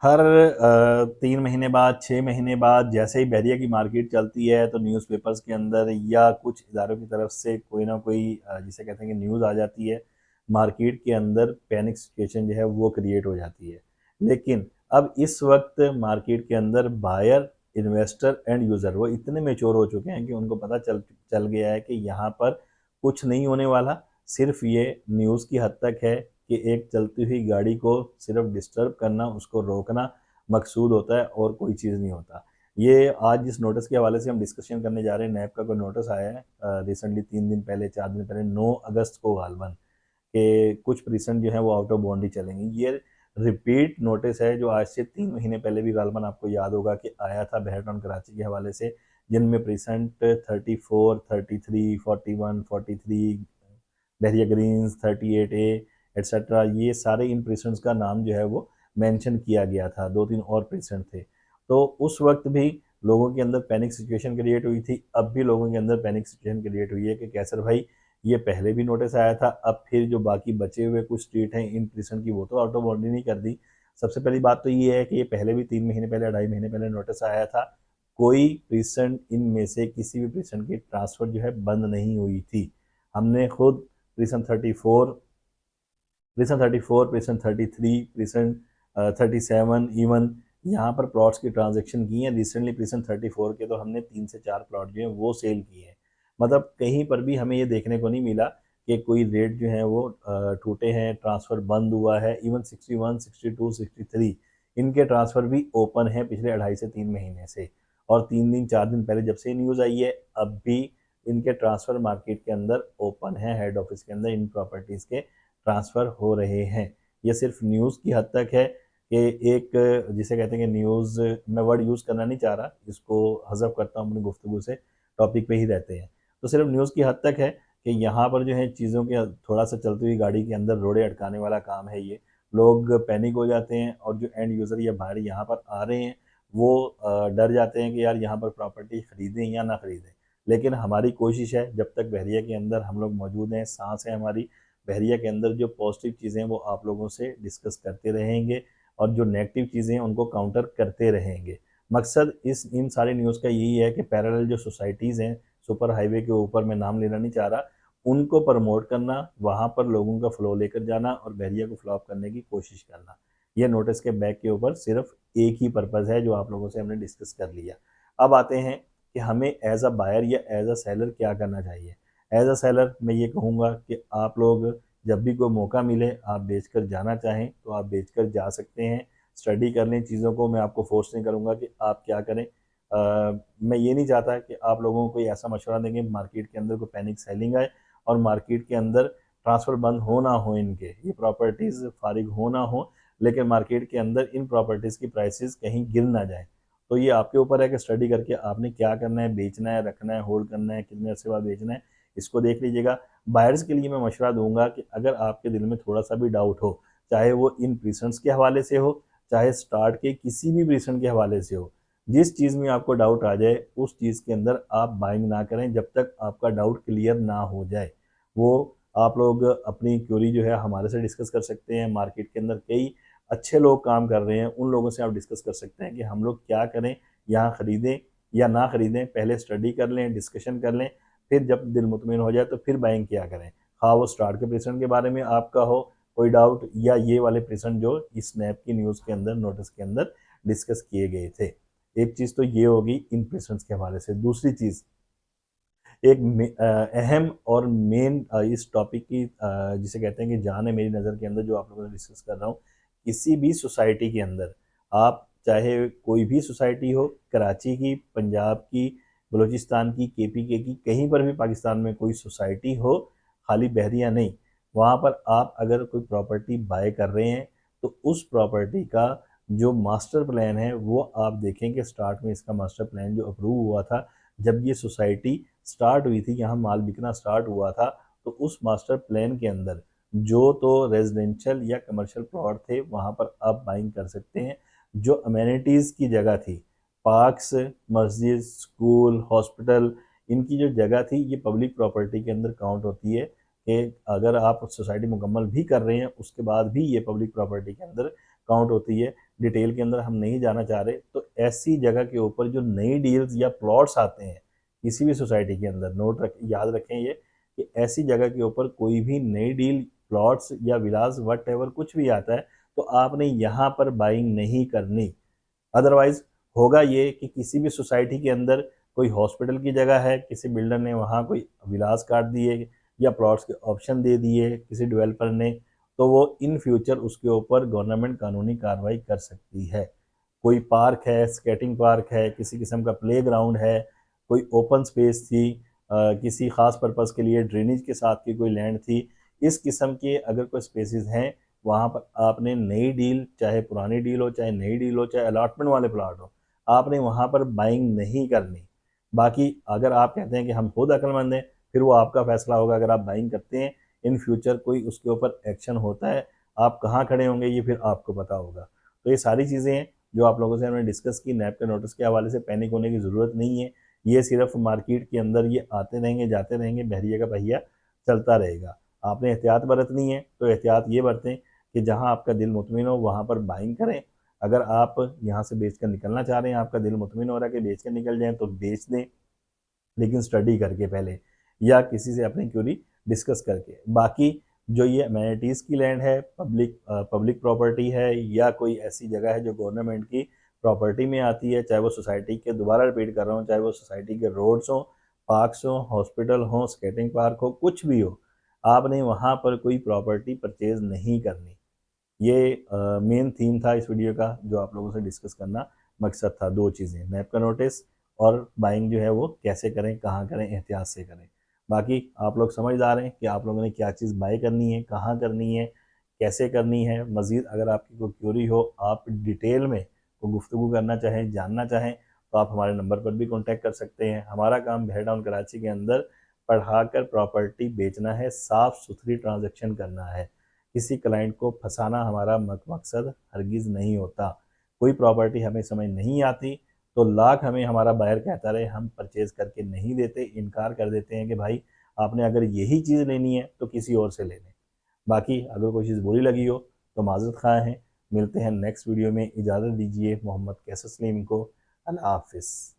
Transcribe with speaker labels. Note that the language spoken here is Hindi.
Speaker 1: हर 3 महीने बाद 6 महीने बाद जैसे ही बहरिया की मार्केट चलती है तो न्यूज़पेपर्स के अंदर या कुछ इदारों की तरफ से कोई ना कोई जिसे कहते हैं कि न्यूज़ आ जाती है। मार्केट के अंदर पैनिक सिचुएशन जो है वो क्रिएट हो जाती है। लेकिन अब इस वक्त मार्केट के अंदर बायर, इन्वेस्टर एंड यूज़र वो इतने मेच्योर हो चुके हैं कि उनको पता चल चल गया है कि यहाँ पर कुछ नहीं होने वाला। सिर्फ ये न्यूज़ की हद तक है कि एक चलती हुई गाड़ी को सिर्फ डिस्टर्ब करना, उसको रोकना मकसूद होता है और कोई चीज़ नहीं होता। ये आज जिस नोटिस के हवाले से हम डिस्कशन करने जा रहे हैं, नैब का कोई नोटिस आया है रिसेंटली 3 दिन पहले, 4 दिन पहले, 9 अगस्त को गालबन, कि कुछ पर्सन जो है वो आउट ऑफ बाउंड्री चलेंगे। ये रिपीट नोटिस है जो आज से 3 महीने पहले भी गालबन आपको याद होगा कि आया था बहरटाउन कराची के हवाले से, जिनमें प्रेसेंट 34, 33, 41, 43, बहरिया ग्रीन्स, 38A एट्सेट्रा, ये सारे इन प्रेसिडेंट्स का नाम जो है वो मेंशन किया गया था। 2-3 और प्रेसिडेंट थे। तो उस वक्त भी लोगों के अंदर पैनिक सिचुएशन क्रिएट हुई थी। अब भी लोगों के अंदर पैनिक सिचुएशन क्रिएट हुई है कि कैसर भाई, ये पहले भी नोटिस आया था, अब फिर जो बाकी बचे हुए कुछ स्ट्रीट हैं इन प्रेसिडेंट की, वो तो आउट ऑफ बाउंड्री नहीं कर दी। सबसे पहली बात तो ये है कि ये पहले भी 3 महीने पहले, 2.5 महीने पहले नोटिस आया था। कोई प्रेसिडेंट इनमें से किसी भी प्रेसिडेंट की ट्रांसफर जो है बंद नहीं हुई थी। हमने खुद precision 34, precision 34, precision 33, precision 37, even यहाँ पर प्लॉट्स की ट्रांजेक्शन की हैं। रिसेंटली प्रिसन 34 के तो हमने 3 से 4 प्लॉट जो हैं वो सेल किए हैं। मतलब कहीं पर भी हमें ये देखने को नहीं मिला कि कोई रेट जो है वो टूटे हैं, ट्रांसफ़र बंद हुआ है। इवन 61, 62, 63 इनके ट्रांसफ़र भी ओपन हैं पिछले 2.5 से 3 महीने से। और 3 दिन 4 दिन पहले जब से न्यूज़ आई है, अब भी इनके ट्रांसफ़र मार्केट के अंदर ओपन है। हेड ऑफिस के अंदर इन प्रॉपर्टीज़ के ट्रांसफ़र हो रहे हैं। ये सिर्फ न्यूज़ की हद तक है कि एक जिसे कहते हैं कि न्यूज़, मैं वर्ड यूज़ करना नहीं चाह रहा, इसको हज़फ करता हूँ अपनी गुफ्तगू से, टॉपिक पे ही रहते हैं। तो सिर्फ न्यूज़ की हद तक है कि यहाँ पर जो है चीज़ों के थोड़ा-सा चलती हुई गाड़ी के अंदर रोड़े अटकाने वाला काम है ये। लोग पैनिक हो जाते हैं और जो एंड यूज़र या बाहर यहाँ पर आ रहे हैं, वो डर जाते हैं कि यार यहाँ पर प्रॉपर्टी खरीदें या ना खरीदें। लेकिन हमारी कोशिश है, जब तक बहरिया के अंदर हम लोग मौजूद हैं, साँस है हमारी, बहरिया के अंदर जो पॉजिटिव चीज़ें हैं वो आप लोगों से डिस्कस करते रहेंगे और जो नेगेटिव चीज़ें हैं उनको काउंटर करते रहेंगे। मकसद इस इन सारी न्यूज़ का यही है कि पैरेलल जो सोसाइटीज़ हैं, सुपर हाईवे के ऊपर, मैं नाम लेना नहीं चाह रहा, उनको प्रमोट करना, वहाँ पर लोगों का फ्लो लेकर जाना और बहरिया को फ्लॉप करने की कोशिश करना। ये नोटिस के बैक के ऊपर सिर्फ एक ही पर्पज़ है जो आप लोगों से हमने डिस्कस कर लिया। अब आते हैं कि हमें एज़ अ बायर या एज़ अ सेलर क्या करना चाहिए। एज़ अ सेलर मैं ये कहूँगा कि आप लोग जब भी कोई मौका मिले, आप बेचकर जाना चाहें तो आप बेचकर जा सकते हैं। स्टडी कर लें चीज़ों को, मैं आपको फ़ोर्स नहीं करूँगा कि आप क्या करें। मैं ये नहीं चाहता कि आप लोगों को कोई ऐसा मशवरा देंगे मार्केट के अंदर कोई पैनिक सेलिंग आए और मार्केट के अंदर ट्रांसफ़र बंद हो ना हो इनके, ये प्रॉपर्टीज़ फ़ारिग हो ना हो, लेकिन मार्केट के अंदर इन प्रॉपर्टीज़ की प्राइसेस कहीं गिर ना जाएँ। तो ये आपके ऊपर है कि स्टडी करके आपने क्या करना है, बेचना है, रखना है, होल्ड करना है, कितने अरसे बाद बेचना है, इसको देख लीजिएगा। बायर्स के लिए मैं मशवरा दूँगा कि अगर आपके दिल में थोड़ा-सा भी डाउट हो, चाहे वो इन प्रीसेंट्स के हवाले से हो, चाहे स्टार्ट के किसी भी प्रीसेंट के हवाले से हो, जिस चीज़ में आपको डाउट आ जाए, उस चीज़ के अंदर आप बाइंग ना करें जब तक आपका डाउट क्लियर ना हो जाए। वो आप लोग अपनी क्वेरी जो है हमारे से डिस्कस कर सकते हैं। मार्केट के अंदर कई अच्छे लोग काम कर रहे हैं, उन लोगों से आप डिस्कस कर सकते हैं कि हम लोग क्या करें, यहाँ खरीदें या ना खरीदें। पहले स्टडी कर लें, डिस्कशन कर लें, फिर जब दिल मुतमिन हो जाए तो फिर बाइंग किया करें। हाँ, वो स्टार्ट के प्रेज़ेंट के बारे में आपका हो कोई डाउट, या ये वाले प्रेज़ेंट जो इस स्नैप की न्यूज़ के अंदर, नोटिस के अंदर डिस्कस किए गए थे। एक चीज़ तो ये होगी इन प्रेज़ेंट्स के हवाले से। दूसरी चीज़, एक अहम और मेन इस टॉपिक की जिसे कहते हैं कि जान है मेरी नज़र के अंदर, जो आप लोगों से डिस्कस कर रहा हूँ। किसी भी सोसाइटी के अंदर, आप चाहे कोई भी सोसाइटी हो, कराची की, पंजाब की, बलूचिस्तान की, केपीके की, कहीं पर भी पाकिस्तान में कोई सोसाइटी हो, खाली बहरिया नहीं, वहाँ पर आप अगर कोई प्रॉपर्टी बाय कर रहे हैं तो उस प्रॉपर्टी का जो मास्टर प्लान है वो आप देखें कि स्टार्ट में इसका मास्टर प्लान जो अप्रूव हुआ था, जब ये सोसाइटी स्टार्ट हुई थी, यहाँ माल बिकना स्टार्ट हुआ था, तो उस मास्टर प्लान के अंदर जो तो रेजिडेंशियल या कमर्शियल प्लॉट थे वहाँ पर आप बाइंग कर सकते हैं। जो अमेनिटीज़ की जगह थी, पार्क्स, मस्जिद, स्कूल, हॉस्पिटल, इनकी जो जगह थी ये पब्लिक प्रॉपर्टी के अंदर काउंट होती है कि अगर आप सोसाइटी मुकम्मल भी कर रहे हैं उसके बाद भी ये पब्लिक प्रॉपर्टी के अंदर काउंट होती है। डिटेल के अंदर हम नहीं जाना चाह रहे, तो ऐसी जगह के ऊपर जो नई डील्स या प्लॉट्स आते हैं किसी भी सोसाइटी के अंदर, याद रखें ये कि ऐसी जगह के ऊपर कोई भी नई डील, प्लॉट्स या विलास वट एवर कुछ भी आता है तो आपने यहाँ पर बाइंग नहीं करनी। अदरवाइज होगा ये कि किसी भी सोसाइटी के अंदर कोई हॉस्पिटल की जगह है, किसी बिल्डर ने वहाँ कोई विलास काट दिए या प्लॉट्स के ऑप्शन दे दिए किसी डेवलपर ने, तो वो इन फ्यूचर उसके ऊपर गवर्नमेंट कानूनी कार्रवाई कर सकती है। कोई पार्क है, स्केटिंग पार्क है, किसी किस्म का प्ले ग्राउंड है, कोई ओपन स्पेस थी, किसी ख़ास पर्पज़ के लिए ड्रेनेज के साथ की कोई लैंड थी, इस किस्म के अगर कोई स्पेसेस हैं, वहाँ पर आपने नई डील, चाहे पुरानी डील हो, चाहे नई डील हो, चाहे अलॉटमेंट वाले प्लाट हो, आपने वहाँ पर बाइंग नहीं करनी। बाकी अगर आप कहते हैं कि हम खुद अक्लमंद हैं, फिर वो आपका फैसला होगा। अगर आप बाइंग करते हैं, इन फ्यूचर कोई उसके ऊपर एक्शन होता है, आप कहाँ खड़े होंगे ये फिर आपको पता होगा। तो ये सारी चीज़ें हैं जो आप लोगों से हमने डिस्कस की। नैब के नोटिस के हवाले से पैनिक होने की ज़रूरत नहीं है। ये सिर्फ मार्केट के अंदर ये आते रहेंगे, जाते रहेंगे, बहरिया का पहिया चलता रहेगा। आपने एहतियात बरतनी है तो एहतियात ये बरतें कि जहाँ आपका दिल मुतमिन हो वहाँ पर बाइंग करें। अगर आप यहाँ से बेच कर निकलना चाह रहे हैं, आपका दिल मुतमिन हो रहा है कि बेच कर निकल जाएँ, तो बेच दें, लेकिन स्टडी करके पहले, या किसी से अपनी क्यूरी डिस्कस करके। बाकी जो ये अमेनिटीज़ की लैंड है, पब्लिक प्रॉपर्टी है, या कोई ऐसी जगह है जो गवर्नमेंट की प्रॉपर्टी में आती है, चाहे वो सोसाइटी के, दोबारा रिपीट कर रहा हूँ, चाहे वो सोसाइटी के रोड्स हों, पार्क्स हों, हॉस्पिटल हों, स्केटिंग पार्क हो, कुछ भी हो, आपने वहाँ पर कोई प्रॉपर्टी परचेज़ नहीं करनी। ये मेन थीम था इस वीडियो का, जो आप लोगों से डिस्कस करना मकसद था। दो चीज़ें, नैब का नोटिस और बाइंग जो है वो कैसे करें, कहाँ करें, एहतियात से करें। बाकी आप लोग समझदार हैं कि आप लोगों ने क्या चीज़ बाय करनी है, कहाँ करनी है, कैसे करनी है। मज़ीद अगर आपकी कोई क्यूरी हो, आप डिटेल में कोई गुफ्तगू करना चाहें, जानना चाहें, तो आप हमारे नंबर पर भी कॉन्टैक्ट कर सकते हैं। हमारा काम बहर टाउन कराची के अंदर पढ़ाकर प्रॉपर्टी बेचना है, साफ़ सुथरी ट्रांजेक्शन करना है। किसी क्लाइंट को फंसाना हमारा मकसद हरगिज़ नहीं होता। कोई प्रॉपर्टी हमें समझ नहीं आती तो लाख हमें हमारा बायर कहता रहे, हम परचेज़ करके नहीं देते, इनकार कर देते हैं कि भाई आपने अगर यही चीज़ लेनी है तो किसी और से ले लें। बाकी अगर कोई चीज़ बुरी लगी हो तो माज़रत ख़्वाह हैं। मिलते हैं नेक्स्ट वीडियो में, इजाज़त दीजिए मोहम्मद कैसर सलीम को। अल्लाह हाफ़िज़।